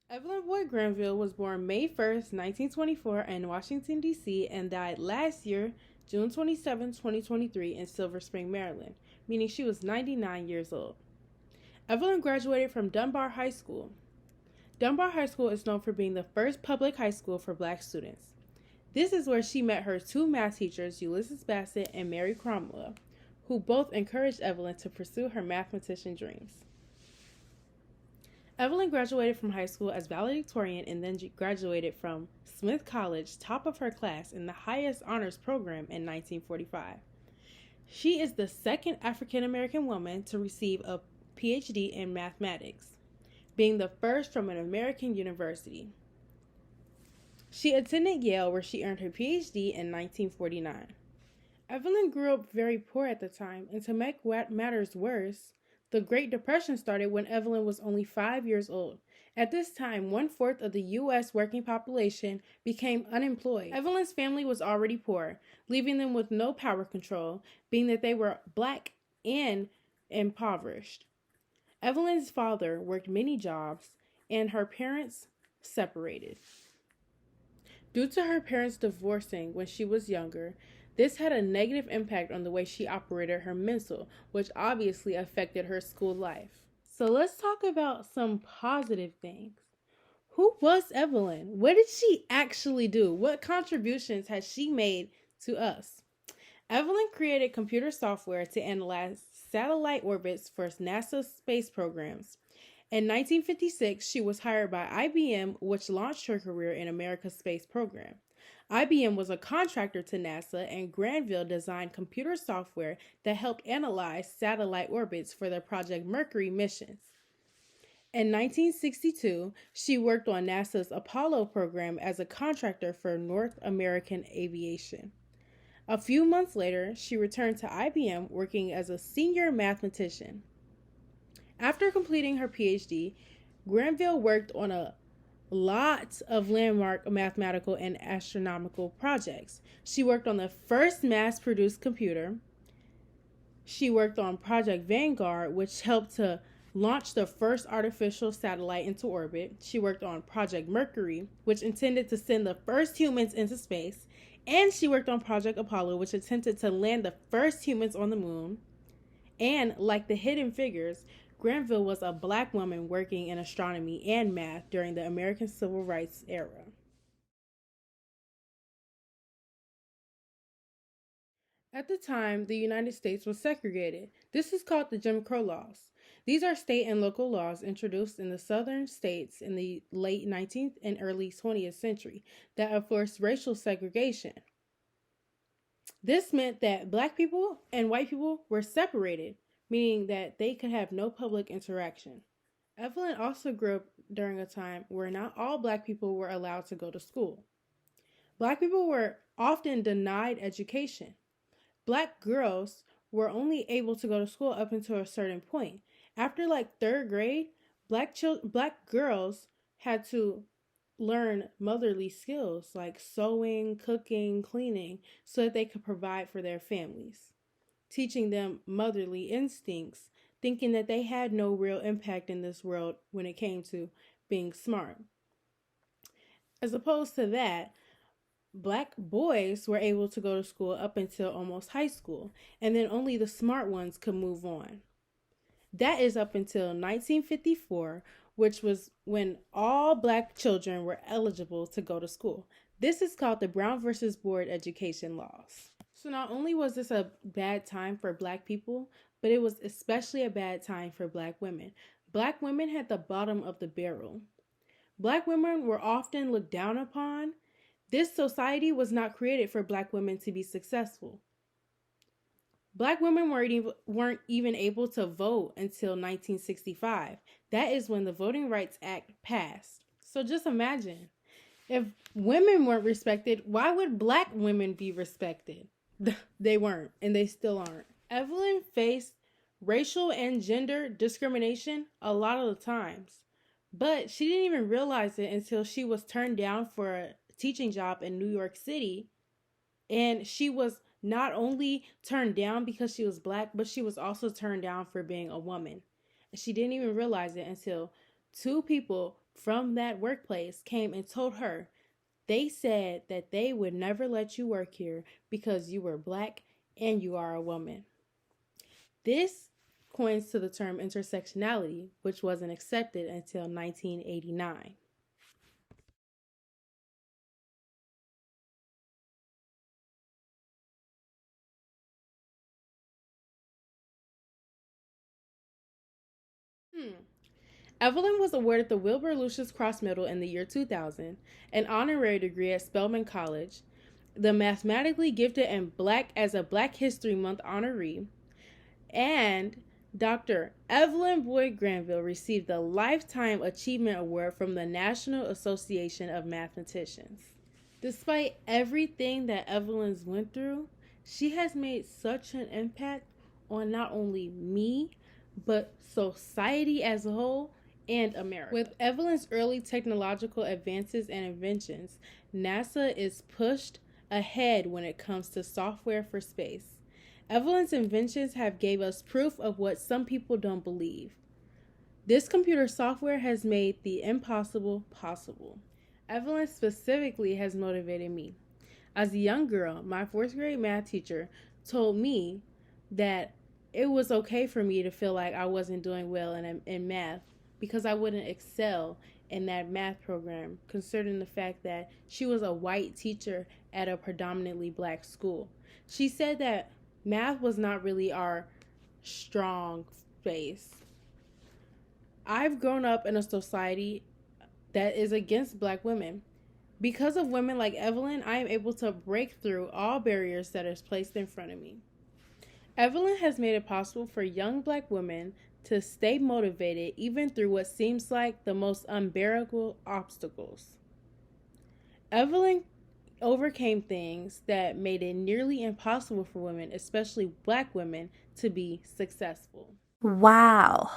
Evelyn Boyd Granville was born May 1st, 1924 in Washington, D.C. and died last year, June 27, 2023 in Silver Spring, Maryland, meaning she was 99 years old. Evelyn graduated from Dunbar High School. Dunbar High School is known for being the first public high school for black students. This is where she met her two math teachers, Ulysses Bassett and Mary Cromwell, who both encouraged Evelyn to pursue her mathematician dreams. Evelyn graduated from high school as valedictorian and then graduated from Smith College, top of her class in the highest honors program in 1945. She is the second African American woman to receive a PhD in mathematics, being the first from an American university. She attended Yale, where she earned her PhD in 1949. Evelyn grew up very poor at the time, and to make matters worse, the Great Depression started when Evelyn was only 5 years old. At this time, 1/4 of the U.S. working population became unemployed. Evelyn's family was already poor, leaving them with no power control, being that they were black and impoverished. Evelyn's father worked many jobs, and her parents separated. Due to her parents divorcing when she was younger, this had a negative impact on the way she operated her mental, which obviously affected her school life. So let's talk about some positive things. Who was Evelyn? What did she actually do? What contributions has she made to us? Evelyn created computer software to analyze satellite orbits for NASA's space programs. In 1956, she was hired by IBM, which launched her career in America's space program. IBM was a contractor to NASA, and Granville designed computer software that helped analyze satellite orbits for the Project Mercury missions. In 1962, she worked on NASA's Apollo program as a contractor for North American Aviation. A few months later, she returned to IBM working as a senior mathematician. After completing her PhD, Granville worked on a lot of landmark mathematical and astronomical projects. She worked on the first mass-produced computer. She worked on Project Vanguard, which helped to launch the first artificial satellite into orbit. She worked on Project Mercury, which intended to send the first humans into space. And she worked on Project Apollo, which attempted to land the first humans on the moon. And like the Hidden Figures, Granville was a black woman working in astronomy and math during the American Civil Rights era. At the time, the United States was segregated. This is called the Jim Crow laws. These are state and local laws introduced in the southern states in the late 19th and early 20th century that enforced racial segregation. This meant that black people and white people were separated, meaning that they could have no public interaction. Evelyn also grew up during a time where not all black people were allowed to go to school. Black people were often denied education. Black girls were only able to go to school up until a certain point. After like third grade, black girls had to learn motherly skills like sewing, cooking, cleaning, so that they could provide for their families, teaching them motherly instincts, thinking that they had no real impact in this world when it came to being smart. As opposed to that, black boys were able to go to school up until almost high school, and then only the smart ones could move on. That is up until 1954, which was when all black children were eligible to go to school. This is called the Brown versus Board education laws. So not only was this a bad time for black people, but it was especially a bad time for black women. Black women had the bottom of the barrel. Black women were often looked down upon. This society was not created for black women to be successful. Black women weren't even able to vote until 1965. That is when the Voting Rights Act passed. So just imagine, if women weren't respected, why would black women be respected? They weren't, and they still aren't. Evelyn faced racial and gender discrimination a lot of the times, but she didn't even realize it until she was turned down for a teaching job in New York City. And she was not only turned down because she was black, but she was also turned down for being a woman. And she didn't even realize it until two people from that workplace came and told her they said that they would never let you work here because you were black and you are a woman. This coins to the term intersectionality, which wasn't accepted until 1989. Evelyn was awarded the Wilbur Lucius Cross Medal in the year 2000, an honorary degree at Spelman College, the mathematically gifted and Black as a Black History Month honoree, and Dr. Evelyn Boyd Granville received the Lifetime Achievement Award from the National Association of Mathematicians. Despite everything that Evelyn's went through, she has made such an impact on not only me, but society as a whole and America. With Evelyn's early technological advances and inventions, NASA is pushed ahead when it comes to software for space. Evelyn's inventions have gave us proof of what some people don't believe. This computer software has made the impossible possible. Evelyn specifically has motivated me. As a young girl, my 4th grade math teacher told me that it was okay for me to feel like I wasn't doing well in math because I wouldn't excel in that math program, considering the fact that she was a white teacher at a predominantly Black school. She said that math was not really our strong space. I've grown up in a society that is against Black women. Because of women like Evelyn, I am able to break through all barriers that is placed in front of me. Evelyn has made it possible for young Black women to stay motivated even through what seems like the most unbearable obstacles. Evelyn overcame things that made it nearly impossible for women, especially Black women, to be successful. Wow.